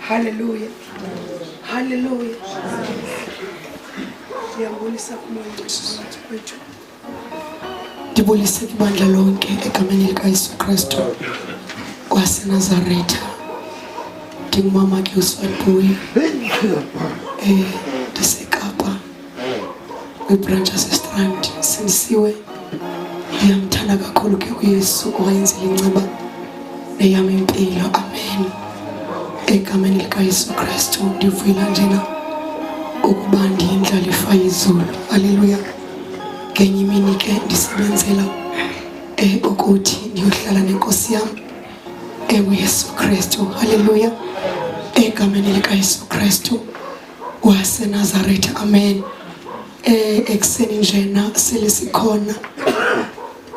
Hallelujah. Hallelujah. Ngiyabulisa kumoya wethu. Ndibulisa ibandla lonke egameni likaYesu Kristu waseNazaretha. Ndingumama ke uSwatbuyi. Ndisekapa. Kwibranch yaseStrand sinisiwe. Ndiyamthanda kakhulu ke uYesu owayenzile inceba neyami impilo. Amen. Egameni likaYesu Kristu ndivuyela njena ukuba ndiyindlalifa yezulu. Haleluya. Ngenye imini ke ndisebenzela ukuthi ndiyohlala nenkosi yami uYesu Kristu. Haleluya. Egameni likaYesu Kristu waseNazaretha. Amen. Ekseni njena selisikhona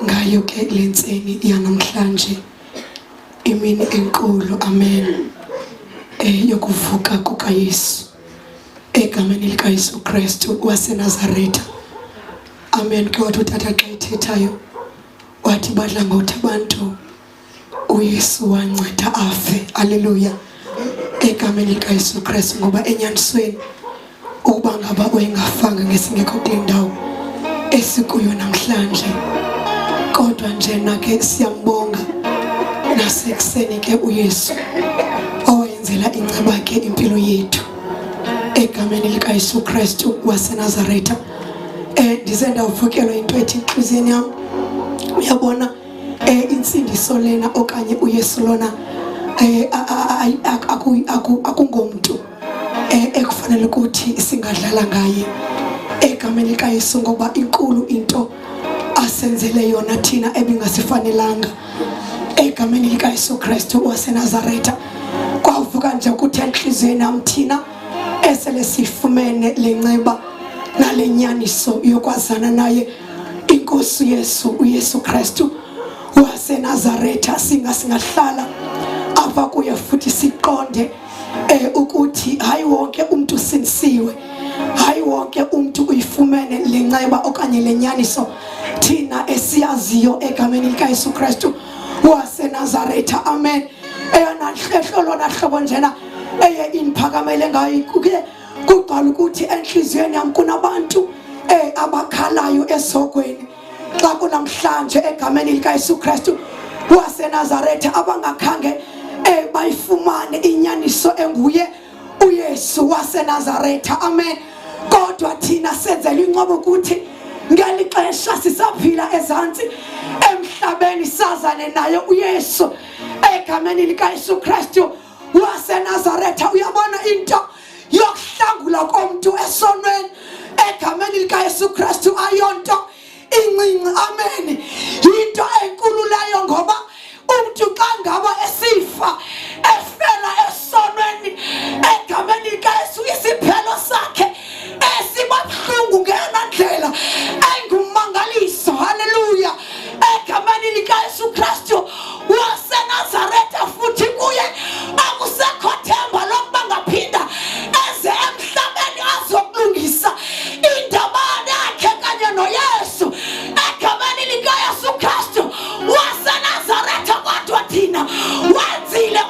ngayo ke lentseni yanamhlanje imini enkulu. Amen. Yokuvuka kukaYesu egameni likaYesu Kristu waseNazaretha. Amen. Ke wathi utata xa ethethayo wathi badla ngokuthi abantu uYesu wanceda afe. Haleluya. Egameni likaYesu Kristu, ngoba enyanisweni ukuba ngaba uyengafanga ngesingekho kule ndawo esikuyo namhlanje, kodwa njena ke siyambonga nasekuseni ke uYesu owayenzela inceba ke impilo yethu egameni likaYesu Kristu waseNazaretha. Ndize ndavukelwa into ethi inhliziyweni yami. Uyabona insindiso lena okanye uYesu lona akungomuntu ekufanele ukuthi singadlala ngaye egameni likaYesu, ngoba inkulu into asenzele yona thina ebingasifanelanga egameni likaYesu Kristu waseNazaretha. Kwavuka nje ukuthi enhliziyweni yami thina esele sifumene lenceba nalenyaniso yokwazana naye inkosi Yesu uYesu Kristu waseNazaretha, singahlala apha kuye futhi siqonde ukuthi hayi wonke umuntu sinisiwe, hayi wonke umuntu uyifumene lenceba okanye lenyaniso thina esiyaziyo egameni likaYesu Kristu waseNazaretha. Amen. Eyona hlehlo lona hlobo njena iniphakamele ngayo kuqala ukuthi enhliziyweni yami kunabantu abakhalayo esogweni xa kunamhlanje egameni likaYesu Kristu waseNazaretha abangakhange bayifumane inyaniso enguye uYesu waseNazaretha. Amen. Kodwa thina senzela inqobo ukuthi ngelixesha sisaphila ezantsi emhlabeni sazane naye uYesu egameni likaYesu Kristu waseNazaretha. Uyabona into yokuhlangula komuntu esonweni egameni likaYesu Kristu ayonto incinci. Amen. Into enkulu leyo, ngoba umuntu xa ngaba esifa efela esonweni egameni likaYesu isiphelo sakhe esibabuhlungu ngeyona ndlela engumangaliso. Haleluya. Egameni likaYesu Kristu waseNazaretha futhi kuye akusekho themba lokuba ngaphinda eze emhlabeni azokulungisa indaba yakhe kanye noYesu egameni likaYesu Kristu waseNazaretha. Kodwa thina wenzile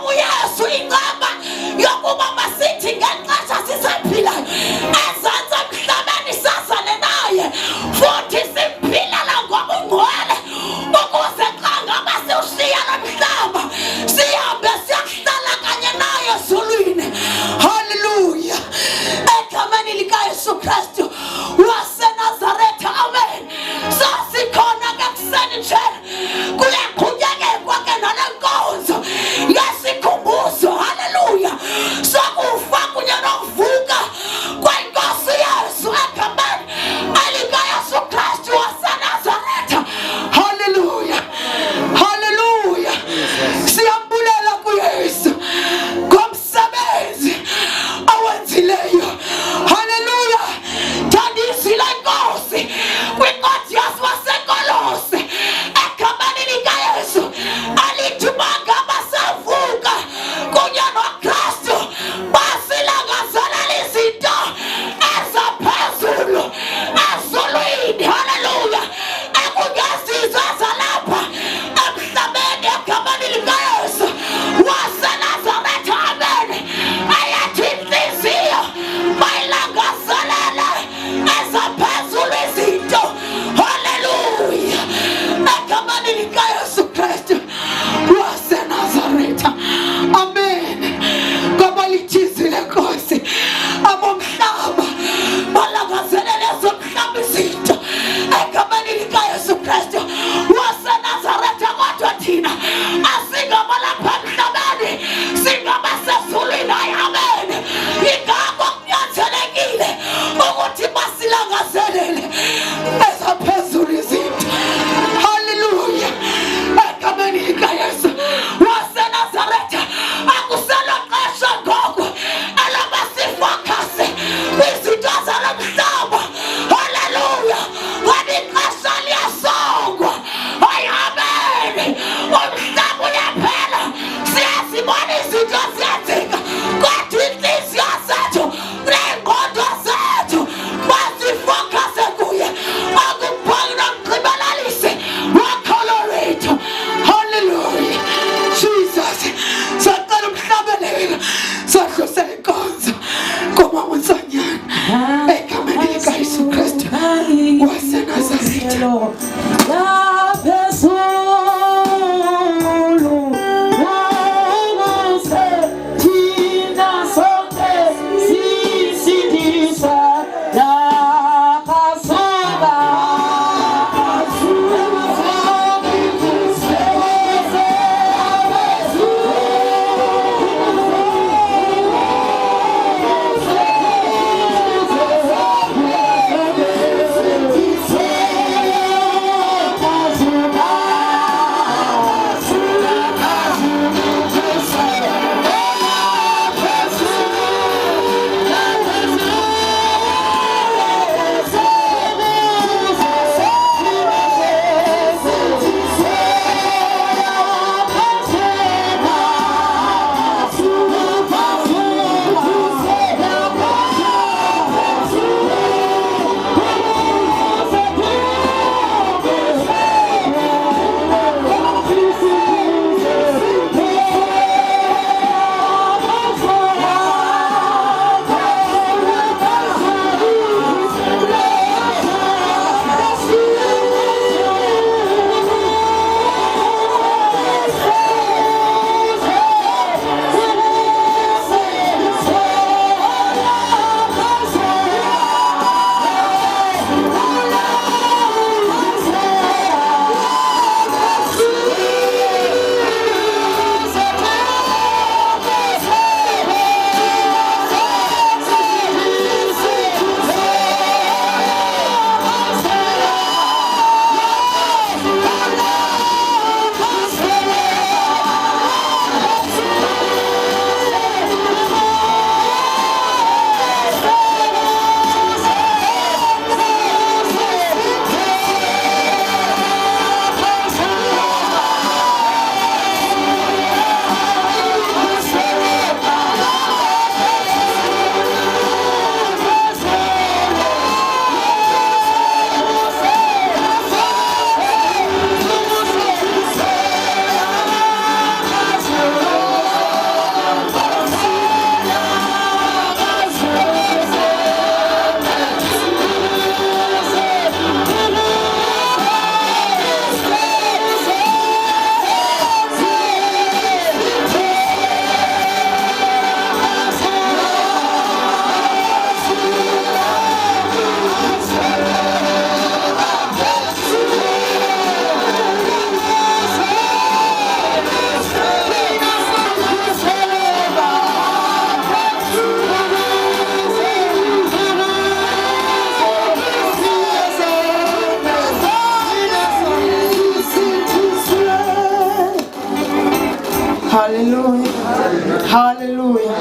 Hallelujah.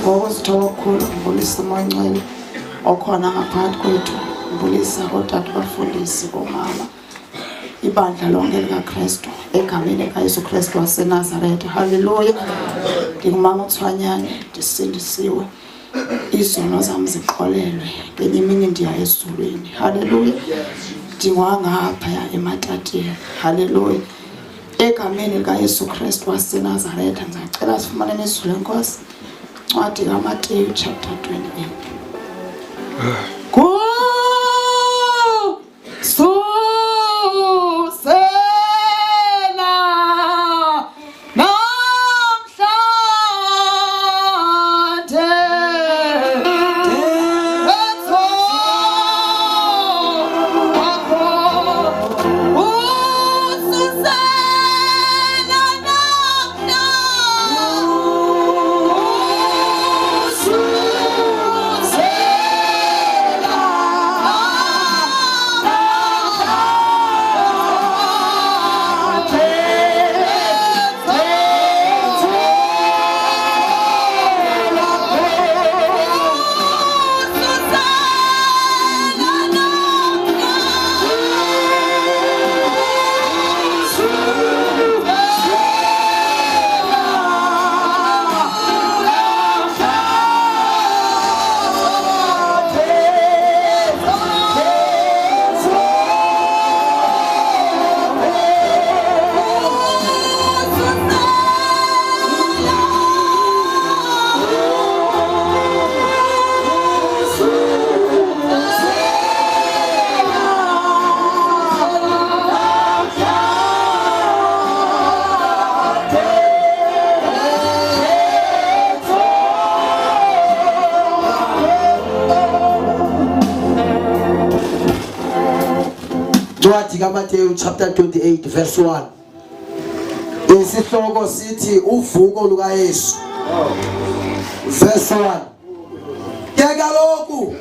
Ngokuzithoba kukhulu ngibulisa uMancane okhona ngaphakathi kwethu. Ngibulisa otata bafundisi bomama. Ibandla lonke likaKristu egameni likaYesu Kristu waseNazaretha. Hallelujah. Ngingumama Tsoanyana ndisindisiwe. Izono zami zixolelwe. Ngenye imini ndiya ezulwini. Hallelujah. Ndingwangapha eMatateni. Hallelujah. Egameni likaYesu Kristu waseNazaretha ngicela sifumane nezwi lenkosi. Ncwadi kaMateyu chapter 28. Matthew chapter 28 verse 1. Isihloko sithi uvuko lukaYesu. Verse 1. Keka lokhu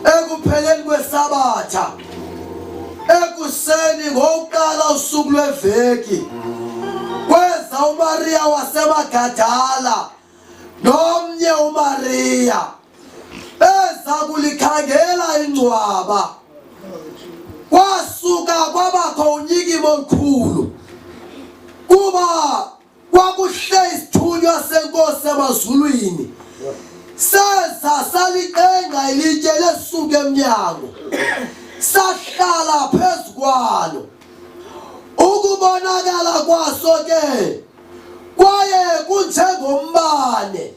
ekupheleni kwesabatha ekuseni ngokuqala usuku lweveki kweza uMaria waseMagadala nomnye uMaria eza kulikhangela ingcwaba. Kwasuka kwabakho unyikimo olukhulu kuba kwakuhle isithunywa senkosi emazulwini seza saliqenga ilitye lesuka emnyango sahlala phezu kwalo. Ukubonakala kwaso ke kwaye kunjengombane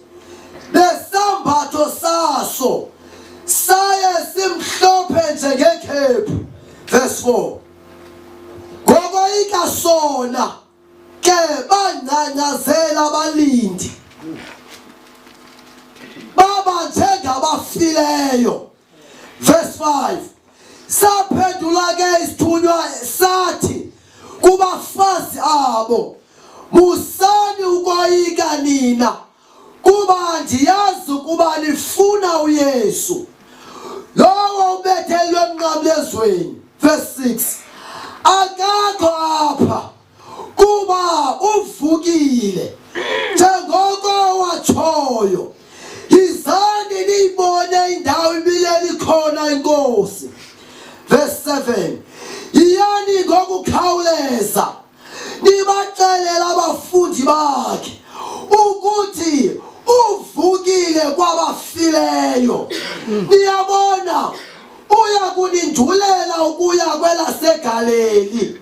nesambatho saso saye simhlophe njengekhephu. Verse 4. Ngokoyika sona ke bangcangcazela abalindi baba njengabafileyo. Verse 5. Saphendula ke isithunywa sathi kubafazi abo, musani ukoyika nina kuba ndiyazi ukuba nifuna uYesu lowo ubethelwe emnqamlezweni. Verse 6. Akakho apha kuba uvukile njengoko watshoyo. Yizani niyibone indawo imileli khona inkosi. Verse 7. Yiyani ngokukhawuleza nibaxelela abafundi bakhe ukuthi uvukile kwabafileyo. Niyabona uya kunindulela ukuya kwelaseGalili.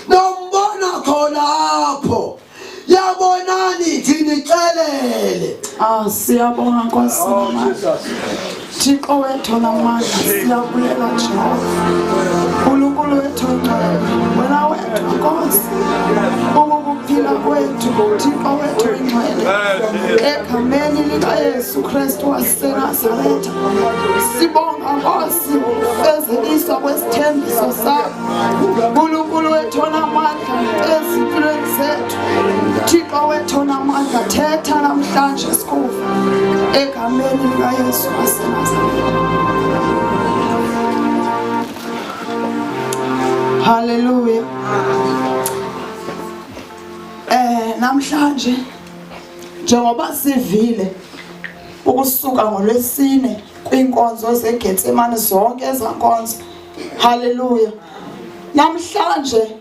Nombona khona apho. Yabonani ndinixelele. Siyabonga Nkosi namandla. Thixo wethu namandla siyabulela Jehova. Nkulunkulu wethu ongcwele, wena wethu Nkosi. Ukuphila kwethu Thixo wethu ongcwele. Egameni likaYesu Kristu waseNazaretha. Sibonga Nkosi ukufezekiswa kwesithembiso sakho. Nkulunkulu wethu namandla ezimpilweni zethu. Thixo wethu namandla thetha namhlanje sikufa egameni likaYesu waseNazaretha. Hallelujah. Namhlanje njengoba sivile ukusuka ngolwesine kwinkonzo zeGetsemane zonke ezankonzo. Haleluya. Namhlanje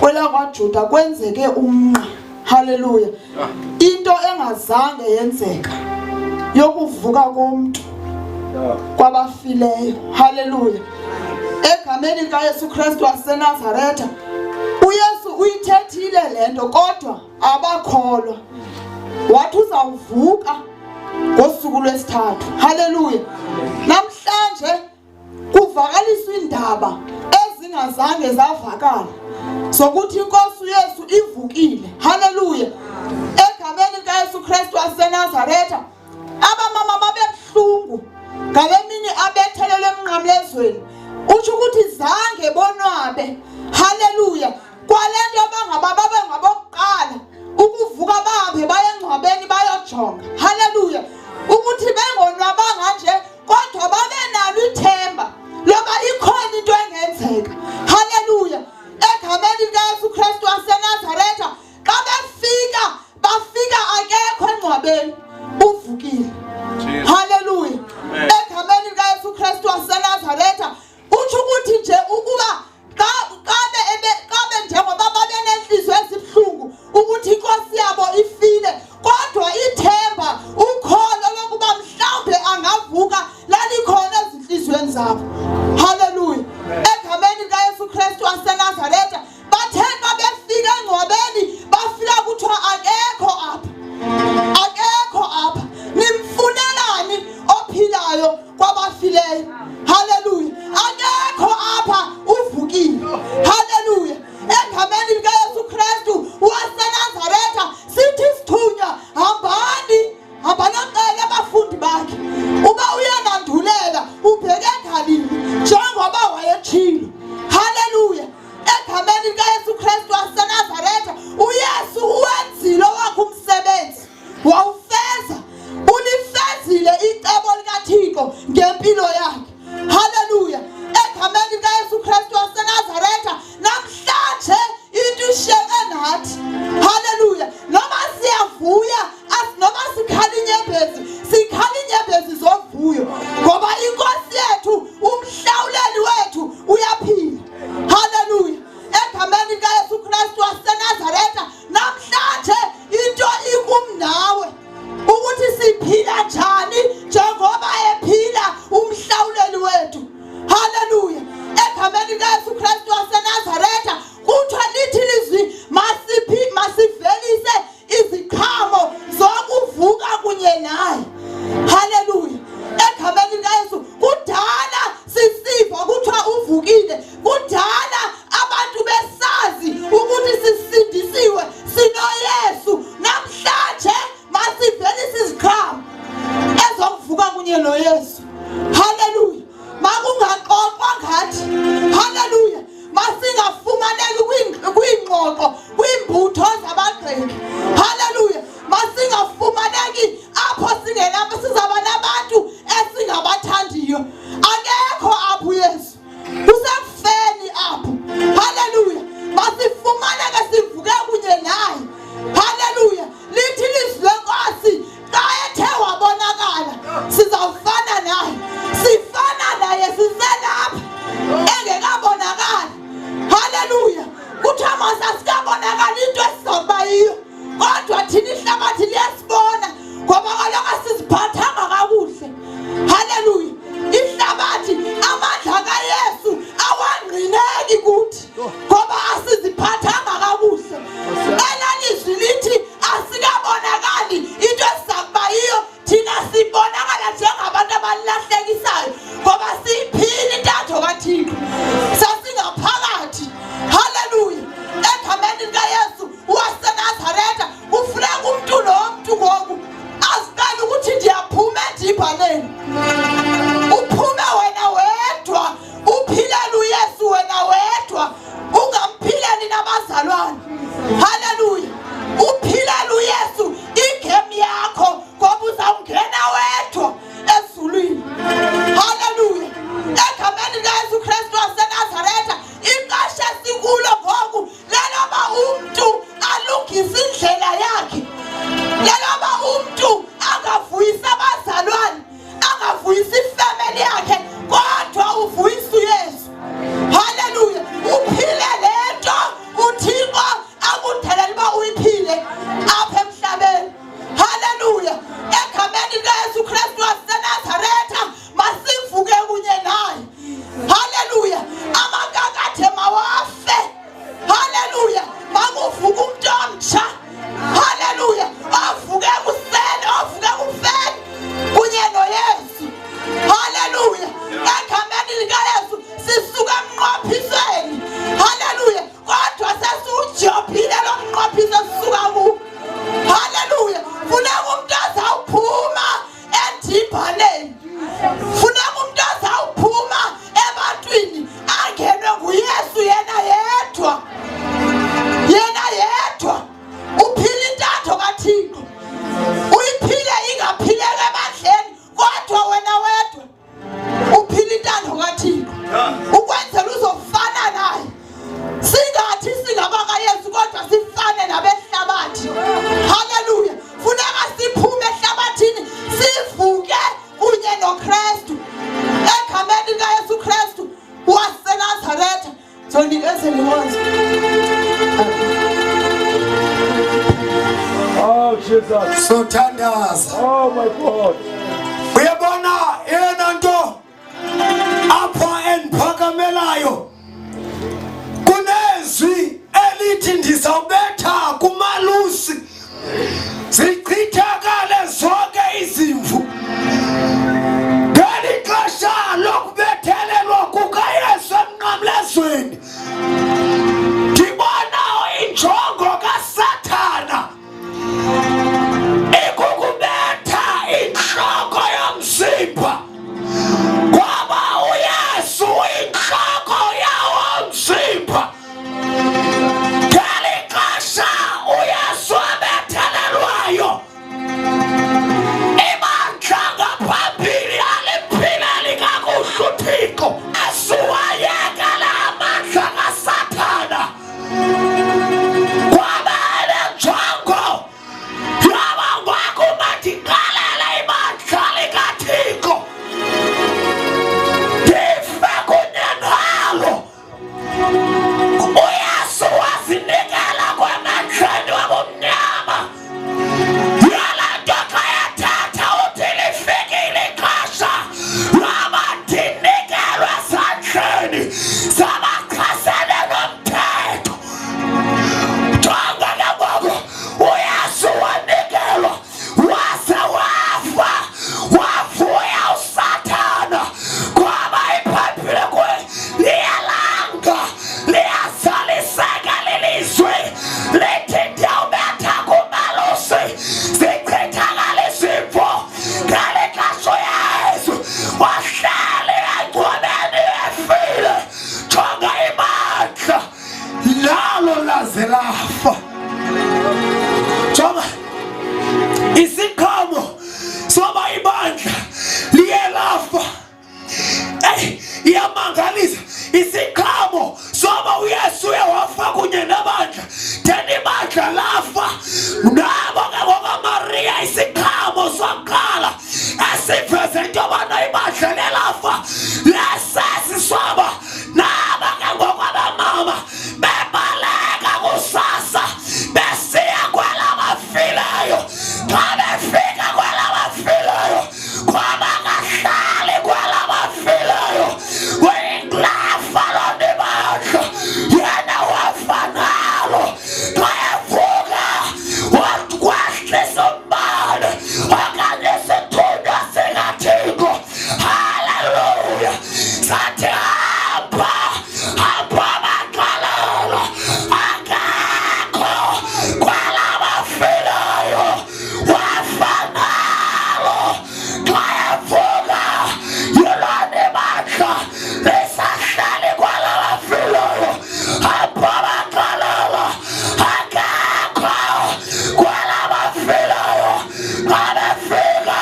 kwela kwaJuda kwenzeke umnqa. Haleluya. Into engazange yenzeka yokuvuka komuntu kwabafileyo. Haleluya. Egameni likaYesu Kristu waseNazaretha, uYesu uyithethile lento kodwa abakholwa. Wathi uzawuvuka ngosuku lwesithathu. Haleluya. Namhlanje kuvakaliswa indaba ezingazange zavakala sokuthi inkosi uYesu ivukile. Haleluya. Egameni likaYesu Kristu waseNazaretha, abamama babebuhlungu ngaleminye abethelelwe emnqamlezweni. Uthi ukuthi zange bonwabe. Haleluya. Kwalento babe ngabokuqala ukuvuka bahambe baye engcwabeni bayojonga. Haleluya. Ukuthi bengonwabanga nje kodwa babenalo ithemba loba ikhona into engenzeka. Haleluya. Egameni likaYesu Kristu waseNazaretha, xa bafika akekho engcwabeni, uvukile. Haleluya. Egameni likaYesu Kristu waseNazaretha, uthi ukuthi nje ukuba kabe njengoba babenenhliziyo ezibuhlungu ukuthi inkosi yabo ifile, kodwa ithemba ukholo lokuba mhlawumbe angavuka lalikhona ezinhliziyweni zabo. Haleluya. Egameni likaYesu Kristu waseNazaretha, bathe xa befika engcwabeni bafika kuthiwa akekho apha. Nimfunelani ophilayo kwabafileyo? Haleluya. Akekho apha, uvukile. Haleluya. Egameni likaYesu Kristu waseNazaretha, sithi sithunywa hambani cele abafundi bakhe. Uba uyanandulela ubheke ngalini njengoba wayetshilo. Haleluya. Egameni likaYesu Kristu waseNazaretha, uYesu uwenzile wakhe umsebenzi, wawufeza. Ulifezile icebo likaThixo ngempilo yakhe. Haleluya. Egameni likaYesu Kristu waseNazaretha, namhlanje into ishiyeke nathi. Haleluya. Noma siyavuya, noma sikhala inyembezi zovuyo, ngoba inkosi yethu, umhlawuleli wethu uyaphila. Haleluya. Egameni likaYesu Kristu waseNazaretha, namhlanje into ikumnawe ukuthi siphila njani njengoba ephila umhlawuleli wethu. Haleluya. Egameni likaYesu Kristu waseNazaretha, kuthiwa lithi lizwi masivelise iziqhamo zokuvuka kunye naye. Haleluya. Egameni likaYesu, kudala sisiva kuthiwa uvukile, kudala abantu besazi ukuthi sisindisiwe sinoYesu. Namhlanje masivelise iziqhamo ezokuvuka kunye noYesu. Haleluya. Makungaqoqwa ngathi. Haleluya. Masingafumaneki kwingxoxo kwimbutho zabagqeki. Haleluya. Masingafumaneki apho singenapho sizaba nabantu esingabathandiyo. Akekho apho uYesu, usekufeni apho. Haleluya. Masifumaneke sivuke kunye naye. Haleluya. Lithi lizwi lenkosi, xa ethe wabonakala sizawufana naye. Sifana naye siselapha engekabonakali. Haleluya. Kuthiwa masasikabonakali into esizokuba yiyo, kodwa thina ihlabathi liyasibona ngoba kaloku asiziphathanga kakuhle. Haleluya. Ihlabathi, amandla kaYesu awangqineki kuthi ngoba asiziphathanga kakuhle. Elalizwi lithi asikabonakali into esizakuba yiyo, thina sibonakala njengabantu abalahlekisayo ngoba siyiphila intatho kaThixo, sasingaphakathi. Haleluya. Egameni likaYesu waseNazaretha, kufuneka umntu nomntu ngoku azicela ukuthi ndiyaphuma edibhaneni. Uphume wena wedwa, uphilele uYesu wena wedwa, ungamphileli nabazalwane. Haleluya. Uphilele uYesu igame yakho ngoba uzawungena wedwa ezulwini. Haleluya. Egameni likaYesu Kristu waseNazaretha, ixesha sikulo ngoku leloba umntu alungise indlela yakhe, leloba Sothandaza. Oh my God. Uyabona yena nto apha endiphakamelayo. Kunezwi elithi ndizawubetha kumalusi. Zichithakale zonke izimvu. Ngeli xesha lokubethelelwa kukaYesu emnqamlezweni. Ndibona injongo kaSathana ikukubetha inhloko yomzimba. Ngoba uYesu inhloko yawo umzimba. Ngeli xesha uYesu abethelelwayo, ibandla ngaphambili aliphileli kakuhle uThixo. Yesu wayekela amandla kaSathana. Kwaba nenjongo yaba ngokumathiqalela ibandla likaThixo. Ndife kunye nalo. uYesu wazinikela kwamandleni wabumnyama. Yala nto xa yathatha uthi lifikile ixesha laba ndinikelwe ezandleni zabachasene nomthetho. Jonga ke ngoku uYesu wanikelwa waze wafa, wavuya uSathana. Kwaba iphaphile kuye liyalanga, liyazaliseka lelizwi lithi ndiyawubetha kumalusi zichithakale izimvo. Ngeli xesha uYesu wahlala engcwabeni efile. Jonga ibandla lalo laze lafa. Jonga isikhomo soba ibandla liye lafa. Iyamangalisa isikhomo soba uYesu uyawafa kunye nabandla. Theni ibandla lafa. Nabo ke ngokaMariya isikhomo sokuqala esiveze into yobana ibandla lelafa lesesiswaba. Nabo ke ngokwabamama bebaleka kusasa besiya kwelabafileyo. Xa befika kwelabafileyo kwabakahlali kwelabafileyo. Lafa lona ibandla yena wafa nalo. Xa evuka wakwehlisa umbane okanye isithunywa sikaThixo. Haleluya. Sathi hamba, hamba baqalela. Akekho kwelabafileyo wafa nalo. Xa evuka yilona ibandla lisahleli kwelabafileyo. Hamba baqalela. Akekho kwelabafileyo. Xa befika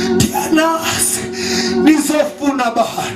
ndiyanazi nizofuna bani.